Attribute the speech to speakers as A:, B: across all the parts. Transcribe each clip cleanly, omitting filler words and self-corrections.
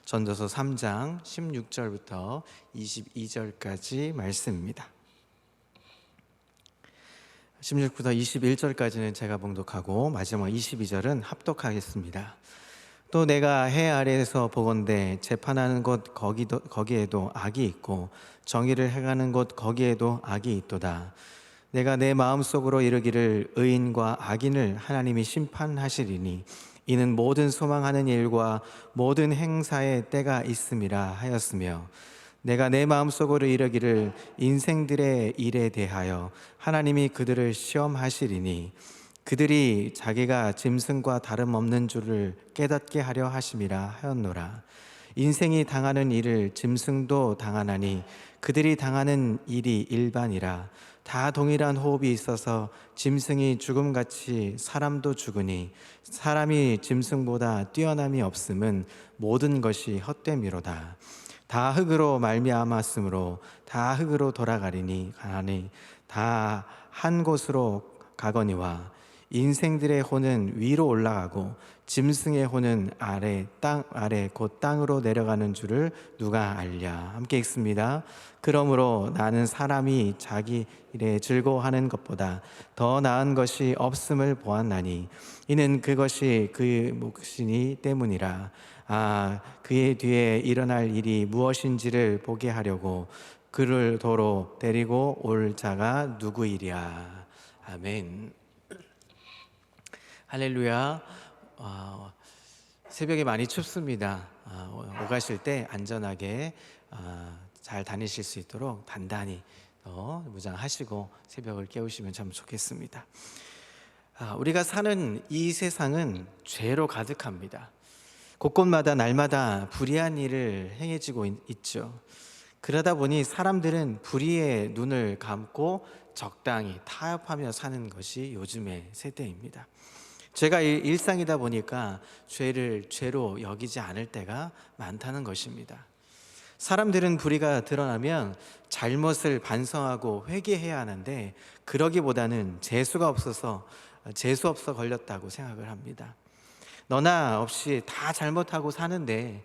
A: 전도서 3장 16절부터 22절까지 말씀입니다. 16부터 21절까지는 제가 봉독하고 마지막 22절은 합독하겠습니다. 또 내가 해 아래에서 보건대 재판하는 곳 거기에도 악이 있고 정의를 행하는 곳 거기에도 악이 있도다. 내가 내 마음속으로 이르기를 의인과 악인을 하나님이 심판하시리니 이는 모든 소망하는 일과 모든 행사에 때가 있음이라 하였으며, 내가 내 마음속으로 이르기를 인생들의 일에 대하여 하나님이 그들을 시험하시리니 그들이 자기가 짐승과 다름없는 줄을 깨닫게 하려 하심이라 하였노라. 인생이 당하는 일을 짐승도 당하나니 그들이 당하는 일이 일반이라. 다 동일한 호흡이 있어서 짐승이 죽음같이 사람도 죽으니 사람이 짐승보다 뛰어남이 없음은 모든 것이 헛됨이로다. 다 흙으로 말미암았으므로 다 흙으로 돌아가리니 가니 다 한 곳으로 가거니와 인생들의 혼은 위로 올라가고 짐승의 혼은 땅 아래 곧 땅으로 내려가는 줄을 누가 알랴. 함께 읽습니다. 그러므로 나는 사람이 자기 일에 즐거워하는 것보다 더 나은 것이 없음을 보았나니 이는 그것이 그의 몫이니 때문이라. 그의 뒤에 일어날 일이 무엇인지를 보게 하려고 그를 도로 데리고 올 자가 누구이랴. 아멘. 할렐루야. 새벽에 많이 춥습니다. 오가실 때 안전하게 잘 다니실 수 있도록 단단히 무장하시고 새벽을 깨우시면 참 좋겠습니다. 우리가 사는 이 세상은 죄로 가득합니다. 곳곳마다 날마다 불의한 일을 행해지고 있죠. 그러다 보니 사람들은 불의의 눈을 감고 적당히 타협하며 사는 것이 요즘의 세대입니다. 죄가 일상이다 보니까 죄를 죄로 여기지 않을 때가 많다는 것입니다. 사람들은 불의가 드러나면 잘못을 반성하고 회개해야 하는데 그러기보다는 재수 없어 걸렸다고 생각을 합니다. 너나 없이 다 잘못하고 사는데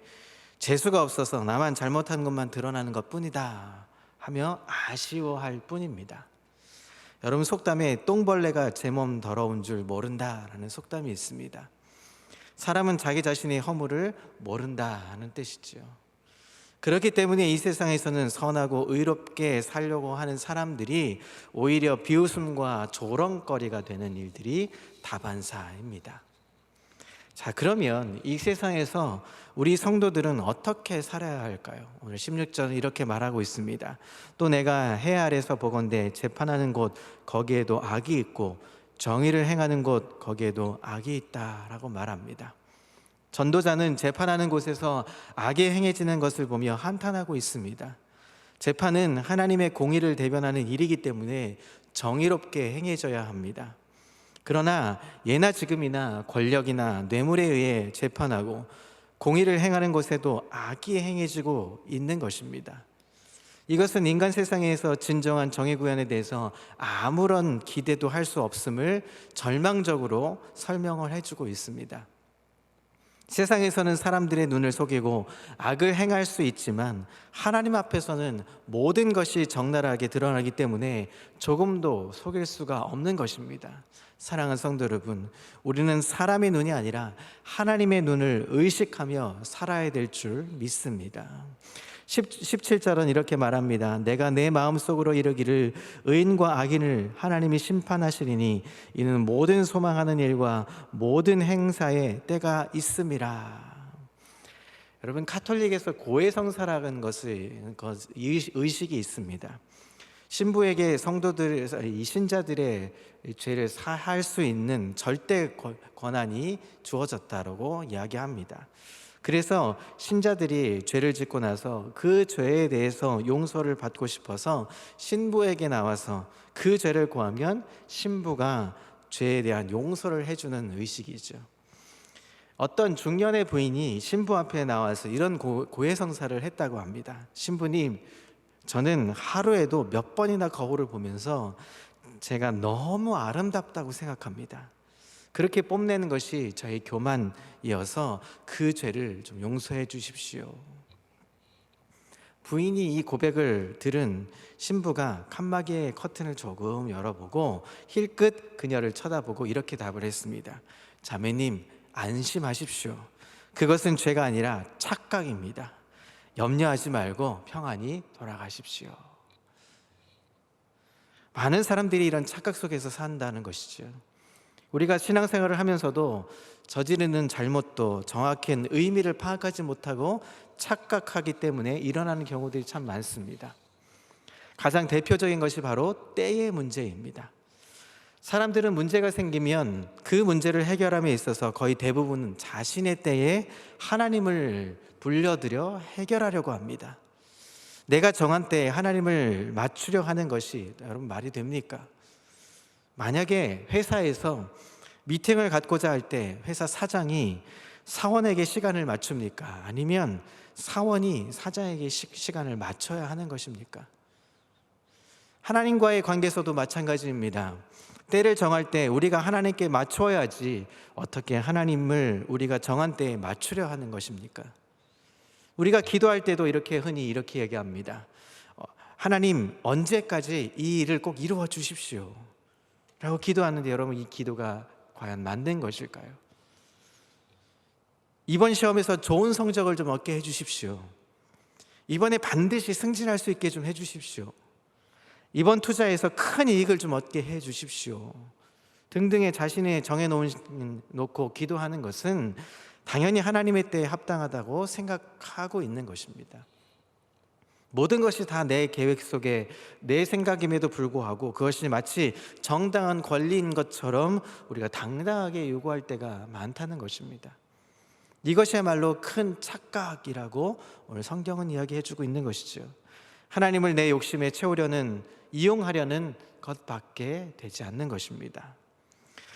A: 재수가 없어서 나만 잘못한 것만 드러나는 것뿐이다 하며 아쉬워할 뿐입니다. 여러분, 속담에 똥벌레가 제 몸 더러운 줄 모른다라는 속담이 있습니다. 사람은 자기 자신의 허물을 모른다는 뜻이죠. 그렇기 때문에 이 세상에서는 선하고 의롭게 살려고 하는 사람들이 오히려 비웃음과 조롱거리가 되는 일들이 다반사입니다. 자, 그러면 이 세상에서 우리 성도들은 어떻게 살아야 할까요? 오늘 16절은 이렇게 말하고 있습니다. 또 내가 해 아래서 보건대 재판하는 곳 거기에도 악이 있고 정의를 행하는 곳 거기에도 악이 있다라고 말합니다. 전도자는 재판하는 곳에서 악이 행해지는 것을 보며 한탄하고 있습니다. 재판은 하나님의 공의를 대변하는 일이기 때문에 정의롭게 행해져야 합니다. 그러나 예나 지금이나 권력이나 뇌물에 의해 재판하고 공의를 행하는 곳에도 악이 행해지고 있는 것입니다. 이것은 인간 세상에서 진정한 정의 구현에 대해서 아무런 기대도 할 수 없음을 절망적으로 설명을 해주고 있습니다. 세상에서는 사람들의 눈을 속이고 악을 행할 수 있지만 하나님 앞에서는 모든 것이 적나라하게 드러나기 때문에 조금도 속일 수가 없는 것입니다. 사랑하는 성도 여러분, 우리는 사람의 눈이 아니라 하나님의 눈을 의식하며 살아야 될 줄 믿습니다. 17절은 이렇게 말합니다. 내가 내 마음속으로 이르기를 의인과 악인을 하나님이 심판하시리니 이는 모든 소망하는 일과 모든 행사에 때가 있음이라. 여러분, 카톨릭에서 고해성사라는 의식이 있습니다. 신부에게 이 신자들의 죄를 사할 수 있는 절대 권한이 주어졌다고 이야기합니다. 그래서 신자들이 죄를 짓고 나서 그 죄에 대해서 용서를 받고 싶어서 신부에게 나와서 그 죄를 고하면 신부가 죄에 대한 용서를 해주는 의식이죠. 어떤 중년의 부인이 신부 앞에 나와서 이런 고해성사를 했다고 합니다. 신부님, 저는 하루에도 몇 번이나 거울을 보면서 제가 너무 아름답다고 생각합니다. 그렇게 뽐내는 것이 저의 교만이어서 그 죄를 좀 용서해 주십시오. 부인이 이 고백을 들은 신부가 칸막이의 커튼을 조금 열어보고 힐끗 그녀를 쳐다보고 이렇게 답을 했습니다. 자매님, 안심하십시오. 그것은 죄가 아니라 착각입니다. 염려하지 말고 평안히 돌아가십시오. 많은 사람들이 이런 착각 속에서 산다는 것이죠. 우리가 신앙생활을 하면서도 저지르는 잘못도 정확한 의미를 파악하지 못하고 착각하기 때문에 일어나는 경우들이 참 많습니다. 가장 대표적인 것이 바로 때의 문제입니다. 사람들은 문제가 생기면 그 문제를 해결함에 있어서 거의 대부분은 자신의 때에 하나님을 불러들여 해결하려고 합니다. 내가 정한 때에 하나님을 맞추려 하는 것이 여러분 말이 됩니까? 만약에 회사에서 미팅을 갖고자 할 때 회사 사장이 사원에게 시간을 맞춥니까? 아니면 사원이 사장에게 시간을 맞춰야 하는 것입니까? 하나님과의 관계에서도 마찬가지입니다. 때를 정할 때 우리가 하나님께 맞춰야지 어떻게 하나님을 우리가 정한 때에 맞추려 하는 것입니까? 우리가 기도할 때도 흔히 이렇게 얘기합니다. 하나님, 언제까지 이 일을 꼭 이루어 주십시오 라고 기도하는데, 여러분, 이 기도가 과연 맞는 것일까요? 이번 시험에서 좋은 성적을 좀 얻게 해주십시오. 이번에 반드시 승진할 수 있게 좀 해주십시오. 이번 투자에서 큰 이익을 좀 얻게 해주십시오. 등등의 자신의 정해놓고 기도하는 것은 당연히 하나님의 때에 합당하다고 생각하고 있는 것입니다. 모든 것이 다 내 계획 속에 내 생각임에도 불구하고 그것이 마치 정당한 권리인 것처럼 우리가 당당하게 요구할 때가 많다는 것입니다. 이것이야말로 큰 착각이라고 오늘 성경은 이야기해주고 있는 것이죠. 하나님을 내 욕심에 채우려는, 이용하려는 것밖에 되지 않는 것입니다.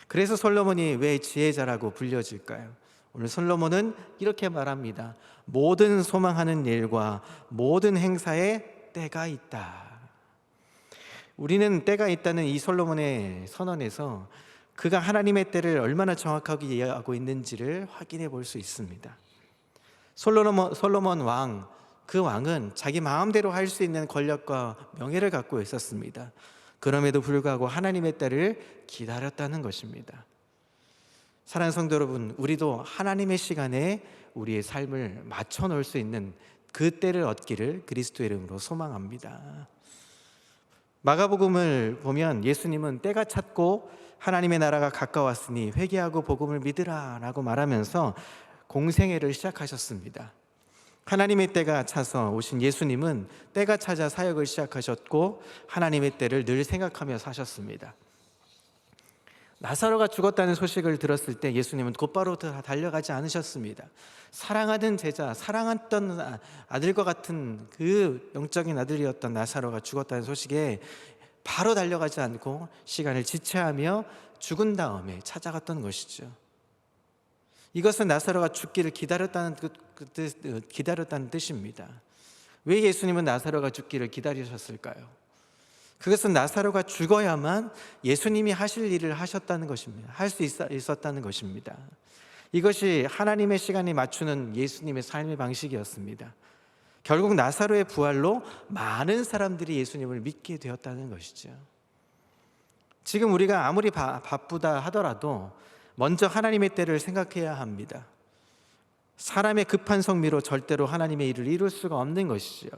A: 그래서 솔로몬이 왜 지혜자라고 불려질까요? 오늘 솔로몬은 이렇게 말합니다. 모든 소망하는 일과 모든 행사에 때가 있다. 우리는 때가 있다는 이 솔로몬의 선언에서 그가 하나님의 때를 얼마나 정확하게 이해하고 있는지를 확인해 볼 수 있습니다. 솔로몬 왕, 그 왕은 자기 마음대로 할 수 있는 권력과 명예를 갖고 있었습니다. 그럼에도 불구하고 하나님의 때를 기다렸다는 것입니다. 사랑하는 성도 여러분, 우리도 하나님의 시간에 우리의 삶을 맞춰 놓을 수 있는 그 때를 얻기를 그리스도의 이름으로 소망합니다. 마가복음을 보면 예수님은 때가 찼고 하나님의 나라가 가까웠으니 회개하고 복음을 믿으라 라고 말하면서 공생애를 시작하셨습니다. 하나님의 때가 차서 오신 예수님은 때가 차자 사역을 시작하셨고 하나님의 때를 늘 생각하며 사셨습니다. 나사로가 죽었다는 소식을 들었을 때 예수님은 곧바로 달려가지 않으셨습니다. 사랑하던 제자, 사랑했던 아들과 같은 그 영적인 아들이었던 나사로가 죽었다는 소식에 바로 달려가지 않고 시간을 지체하며 죽은 다음에 찾아갔던 것이죠. 이것은 나사로가 죽기를 기다렸다는 뜻입니다. 왜 예수님은 나사로가 죽기를 기다리셨을까요? 그것은 나사로가 죽어야만 예수님이 하실 일을 하셨다는 것입니다. 할 수 있었다는 것입니다. 이것이 하나님의 시간에 맞추는 예수님의 삶의 방식이었습니다. 결국 나사로의 부활로 많은 사람들이 예수님을 믿게 되었다는 것이죠. 지금 우리가 아무리 바쁘다 하더라도 먼저 하나님의 때를 생각해야 합니다. 사람의 급한 성미로 절대로 하나님의 일을 이룰 수가 없는 것이죠.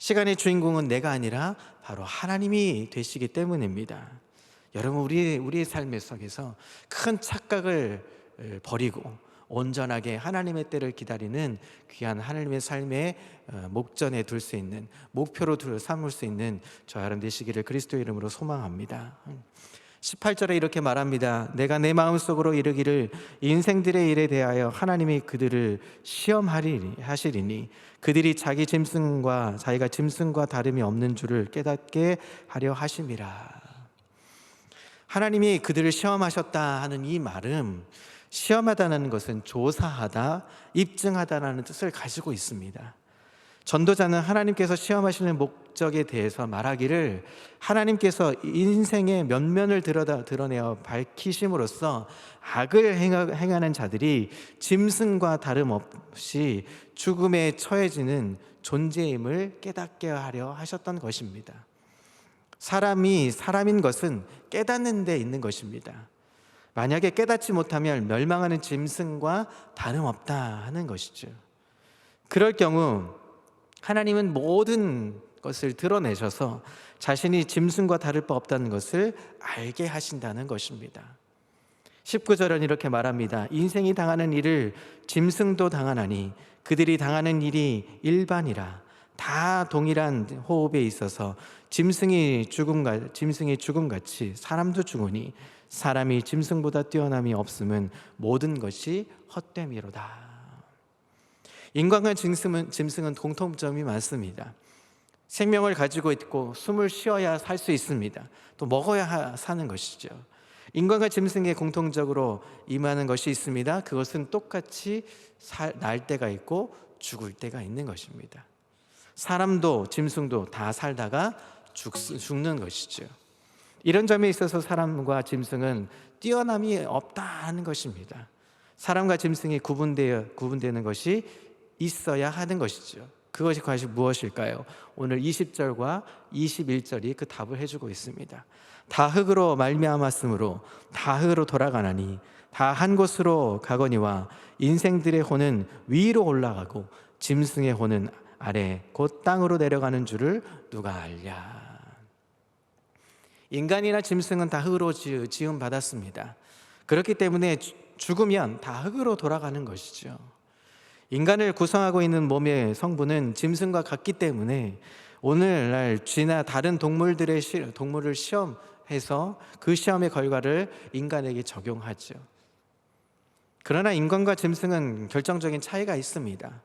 A: 시간의 주인공은 내가 아니라 바로 하나님이 되시기 때문입니다. 여러분, 우리의 삶의 속에서 큰 착각을 버리고 온전하게 하나님의 때를 기다리는 귀한 하나님의 삶의 목전에 둘 수 있는, 목표로 삼을 수 있는 저와 여러분 되시기를 그리스도의 이름으로 소망합니다. 18절에 이렇게 말합니다. 내가 내 마음속으로 이르기를 인생들의 일에 대하여 하나님이 그들을 시험하시리니 그들이 자기가 짐승과 다름이 없는 줄을 깨닫게 하려 하심이라. 하나님이 그들을 시험하셨다 하는 이 말은, 시험하다는 것은 조사하다, 입증하다라는 뜻을 가지고 있습니다. 전도자는 하나님께서 시험하시는 목적에 대해서 말하기를 하나님께서 인생의 면면을 드러내어 밝히심으로써 악을 행하는 자들이 짐승과 다름없이 죽음에 처해지는 존재임을 깨닫게 하려 하셨던 것입니다. 사람이 사람인 것은 깨닫는 데 있는 것입니다. 만약에 깨닫지 못하면 멸망하는 짐승과 다름없다 하는 것이죠. 그럴 경우 하나님은 모든 것을 드러내셔서 자신이 짐승과 다를 바 없다는 것을 알게 하신다는 것입니다. 19절은 이렇게 말합니다. 인생이 당하는 일을 짐승도 당하나니 그들이 당하는 일이 일반이라. 다 동일한 호흡에 있어서 짐승이 죽음같이 사람도 죽으니 사람이 짐승보다 뛰어남이 없음은 모든 것이 헛됨이로다. 인간과 짐승은 공통점이 많습니다. 생명을 가지고 있고 숨을 쉬어야 살 수 있습니다. 또 먹어야 사는 것이죠. 인간과 짐승에 공통적으로 임하는 것이 있습니다. 그것은 똑같이 날 때가 있고 죽을 때가 있는 것입니다. 사람도 짐승도 다 살다가 죽는 것이죠. 이런 점에 있어서 사람과 짐승은 뛰어남이 없다는 것입니다. 사람과 짐승이 구분되는 것이 있어야 하는 것이죠. 그것이 과연 무엇일까요? 오늘 20절과 21절이 그 답을 해주고 있습니다. 다 흙으로 말미암았으므로 다 흙으로 돌아가나니 다 한 곳으로 가거니와 인생들의 혼은 위로 올라가고 짐승의 혼은 아래 곧 땅으로 내려가는 줄을 누가 알랴. 인간이나 짐승은 다 흙으로 지음 받았습니다. 그렇기 때문에 죽으면 다 흙으로 돌아가는 것이죠. 인간을 구성하고 있는 몸의 성분은 짐승과 같기 때문에 오늘날 쥐나 다른 동물을 시험해서 그 시험의 결과를 인간에게 적용하죠. 그러나 인간과 짐승은 결정적인 차이가 있습니다.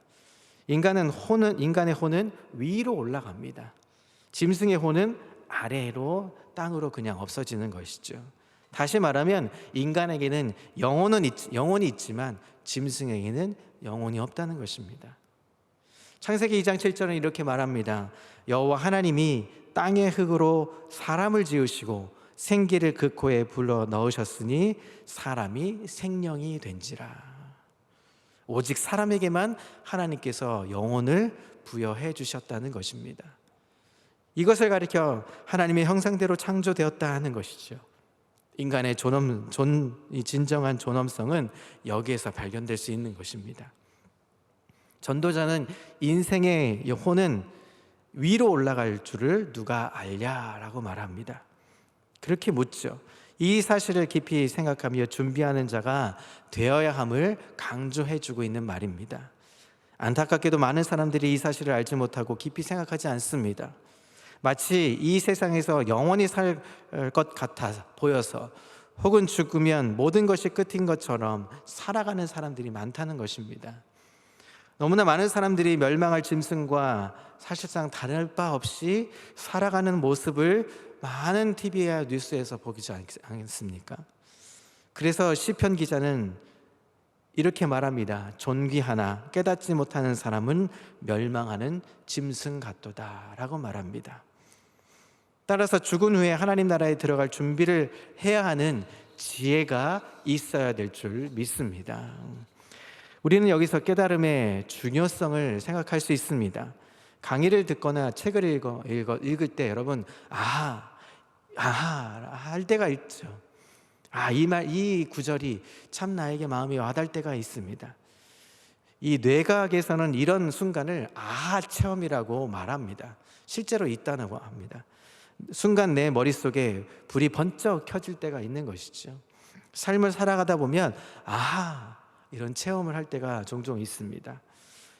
A: 인간의 혼은 위로 올라갑니다. 짐승의 혼은 아래로 땅으로 그냥 없어지는 것이죠. 다시 말하면 인간에게는 영혼이 있지만 짐승에게는 영혼이 없다는 것입니다. 창세기 2장 7절은 이렇게 말합니다. 여호와 하나님이 땅의 흙으로 사람을 지으시고 생기를 그 코에 불러 넣으셨으니 사람이 생명이 된지라. 오직 사람에게만 하나님께서 영혼을 부여해 주셨다는 것입니다. 이것을 가리켜 하나님의 형상대로 창조되었다 하는 것이죠. 인간의 진정한 존엄성은 여기에서 발견될 수 있는 것입니다. 전도자는 인생의 혼은 위로 올라갈 줄을 누가 알랴라고 말합니다. 그렇게 묻죠. 이 사실을 깊이 생각하며 준비하는 자가 되어야 함을 강조해주고 있는 말입니다. 안타깝게도 많은 사람들이 이 사실을 알지 못하고 깊이 생각하지 않습니다. 마치 이 세상에서 영원히 살 것 같아 보여서 혹은 죽으면 모든 것이 끝인 것처럼 살아가는 사람들이 많다는 것입니다. 너무나 많은 사람들이 멸망할 짐승과 사실상 다를 바 없이 살아가는 모습을 많은 TV와 뉴스에서 보지 않습니까? 그래서 시편 기자는 이렇게 말합니다. 존귀하나 깨닫지 못하는 사람은 멸망하는 짐승 같도다 라고 말합니다. 따라서 죽은 후에 하나님 나라에 들어갈 준비를 해야 하는 지혜가 있어야 될 줄 믿습니다. 우리는 여기서 깨달음의 중요성을 생각할 수 있습니다. 강의를 듣거나 책을 읽을 때 여러분 할 때가 있죠. 이 구절이 참 나에게 마음이 와닿을 때가 있습니다. 이 뇌과학에서는 이런 순간을 체험이라고 말합니다. 실제로 있다고 합니다. 순간 내 머릿속에 불이 번쩍 켜질 때가 있는 것이죠. 삶을 살아가다 보면 이런 체험을 할 때가 종종 있습니다.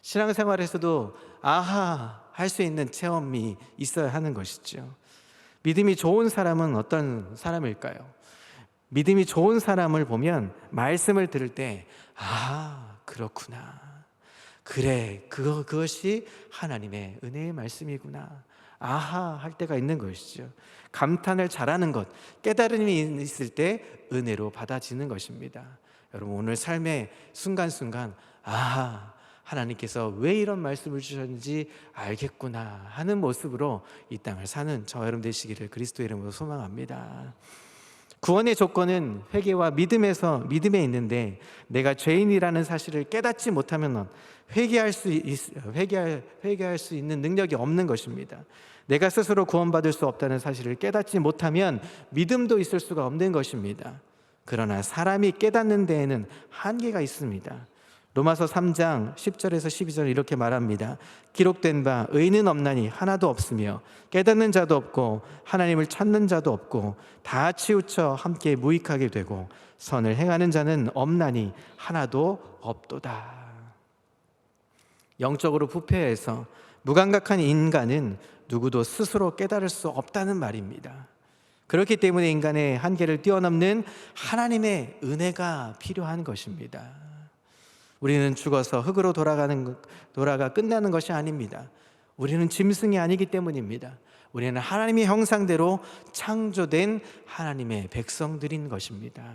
A: 신앙생활에서도 할 수 있는 체험이 있어야 하는 것이죠. 믿음이 좋은 사람은 어떤 사람일까요? 믿음이 좋은 사람을 보면 말씀을 들을 때 그렇구나, 그래, 그것이 하나님의 은혜의 말씀이구나 할 때가 있는 것이죠. 감탄을 잘하는 것, 깨달음이 있을 때 은혜로 받아지는 것입니다. 여러분, 오늘 삶의 순간순간 하나님께서 왜 이런 말씀을 주셨는지 알겠구나 하는 모습으로 이 땅을 사는 저 여러분 되시기를 그리스도의 이름으로 소망합니다. 구원의 조건은 회개와 믿음에 있는데, 내가 죄인이라는 사실을 깨닫지 못하면 회개할 수 있는 능력이 없는 것입니다. 내가 스스로 구원받을 수 없다는 사실을 깨닫지 못하면 믿음도 있을 수가 없는 것입니다. 그러나 사람이 깨닫는 데에는 한계가 있습니다. 로마서 3장 10절에서 12절 이렇게 말합니다. 기록된 바 의인은 없나니 하나도 없으며 깨닫는 자도 없고 하나님을 찾는 자도 없고 다 치우쳐 함께 무익하게 되고 선을 행하는 자는 없나니 하나도 없도다. 영적으로 부패해서 무감각한 인간은 누구도 스스로 깨달을 수 없다는 말입니다. 그렇기 때문에 인간의 한계를 뛰어넘는 하나님의 은혜가 필요한 것입니다. 우리는 죽어서 흙으로 돌아가 끝나는 것이 아닙니다. 우리는 짐승이 아니기 때문입니다. 우리는 하나님의 형상대로 창조된 하나님의 백성들인 것입니다.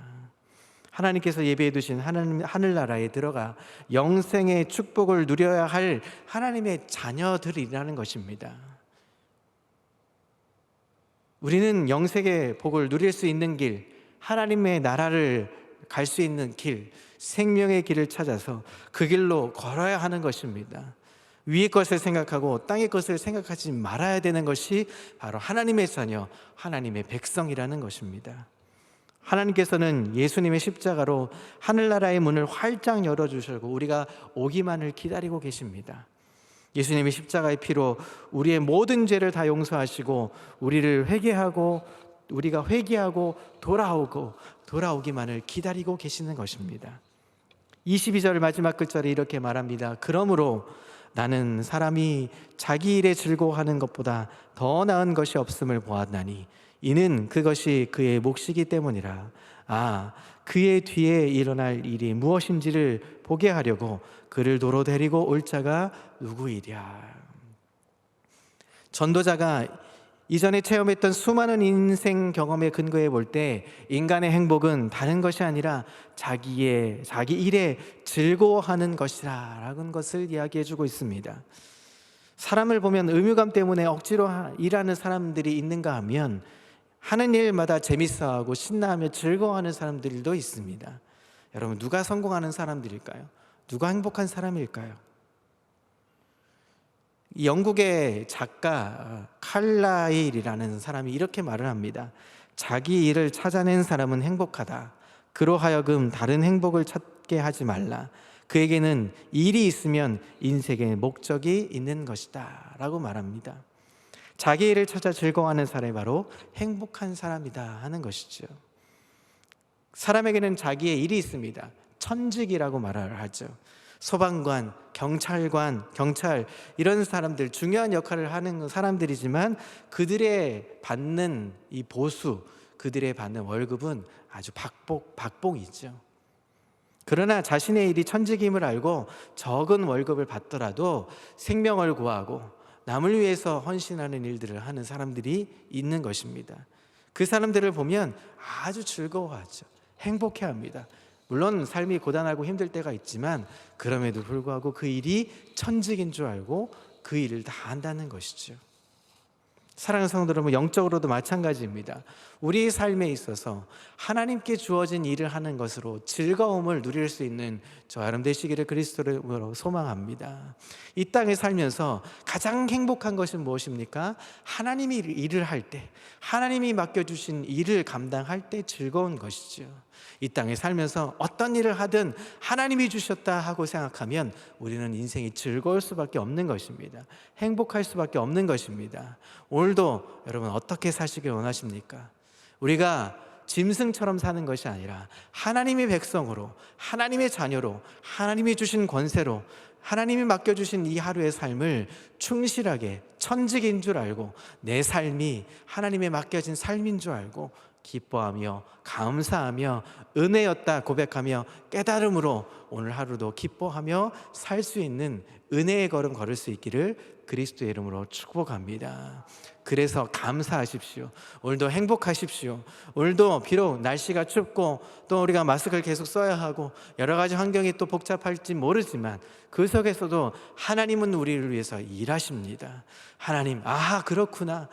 A: 하나님께서 예비해 두신 하늘나라에 들어가 영생의 축복을 누려야 할 하나님의 자녀들이라는 것입니다. 우리는 영생의 복을 누릴 수 있는 길, 하나님의 나라를 갈 수 있는 길, 생명의 길을 찾아서 그 길로 걸어야 하는 것입니다. 위의 것을 생각하고 땅의 것을 생각하지 말아야 되는 것이 바로 하나님의 자녀, 하나님의 백성이라는 것입니다. 하나님께서는 예수님의 십자가로 하늘나라의 문을 활짝 열어주시고 우리가 오기만을 기다리고 계십니다. 예수님의 십자가의 피로 우리의 모든 죄를 다 용서하시고 우리가 회개하고 돌아오기만을 기다리고 계시는 것입니다. 22절 마지막 글자를 이렇게 말합니다. 그러므로 나는 사람이 자기 일에 즐거워하는 것보다 더 나은 것이 없음을 보았나니 이는 그것이 그의 몫이기 때문이라. 그의 뒤에 일어날 일이 무엇인지를 보게 하려고 그를 도로 데리고 올 자가 누구이랴. 전도자가 이전에 체험했던 수많은 인생 경험에 근거해 볼 때 인간의 행복은 다른 것이 아니라 자기 일에 즐거워하는 것이라는 것을 이야기해 주고 있습니다. 사람을 보면 의무감 때문에 억지로 일하는 사람들이 있는가 하면 하는 일마다 재밌어하고 신나하며 즐거워하는 사람들도 있습니다. 여러분, 누가 성공하는 사람들일까요? 누가 행복한 사람일까요? 영국의 작가 칼라일이라는 사람이 이렇게 말을 합니다. 자기 일을 찾아낸 사람은 행복하다. 그로 하여금 다른 행복을 찾게 하지 말라. 그에게는 일이 있으면 인생의 목적이 있는 것이다 라고 말합니다. 자기 일을 찾아 즐거워하는 사람이 바로 행복한 사람이다 하는 것이죠. 사람에게는 자기의 일이 있습니다. 천직이라고 말을 하죠. 소방관, 경찰 이런 사람들, 중요한 역할을 하는 사람들이지만 그들의 받는 이 보수, 그들의 받는 월급은 아주 박복이죠. 그러나 자신의 일이 천직임을 알고 적은 월급을 받더라도 생명을 구하고 남을 위해서 헌신하는 일들을 하는 사람들이 있는 것입니다. 그 사람들을 보면 아주 즐거워하죠. 행복해합니다. 물론 삶이 고단하고 힘들 때가 있지만 그럼에도 불구하고 그 일이 천직인 줄 알고 그 일을 다 한다는 것이죠. 사랑하는 성도 여러분, 영적으로도 마찬가지입니다. 우리의 삶에 있어서 하나님께 주어진 일을 하는 것으로 즐거움을 누릴 수 있는 저 여러분 되시기를 그리스도로 소망합니다. 이 땅에 살면서 가장 행복한 것은 무엇입니까? 하나님이 일을 할 때, 하나님이 맡겨주신 일을 감당할 때 즐거운 것이죠. 이 땅에 살면서 어떤 일을 하든 하나님이 주셨다 하고 생각하면 우리는 인생이 즐거울 수밖에 없는 것입니다. 행복할 수밖에 없는 것입니다. 오늘도 여러분 어떻게 사시길 원하십니까? 우리가 짐승처럼 사는 것이 아니라 하나님의 백성으로, 하나님의 자녀로, 하나님이 주신 권세로, 하나님이 맡겨주신 이 하루의 삶을 충실하게 천직인 줄 알고 내 삶이 하나님의 맡겨진 삶인 줄 알고 기뻐하며 감사하며 은혜였다 고백하며 깨달음으로 오늘 하루도 기뻐하며 살 수 있는 은혜의 걸음 걸을 수 있기를 그리스도의 이름으로 축복합니다. 그래서 감사하십시오. 오늘도 행복하십시오. 오늘도 비록 날씨가 춥고 또 우리가 마스크를 계속 써야 하고 여러 가지 환경이 또 복잡할지 모르지만 그 속에서도 하나님은 우리를 위해서 일하십니다. 하나님, 그렇구나.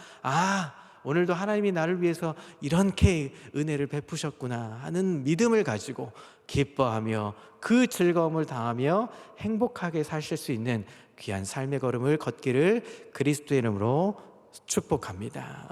A: 오늘도 하나님이 나를 위해서 이렇게 은혜를 베푸셨구나 하는 믿음을 가지고 기뻐하며 그 즐거움을 당하며 행복하게 사실 수 있는 귀한 삶의 걸음을 걷기를 그리스도의 이름으로 축복합니다.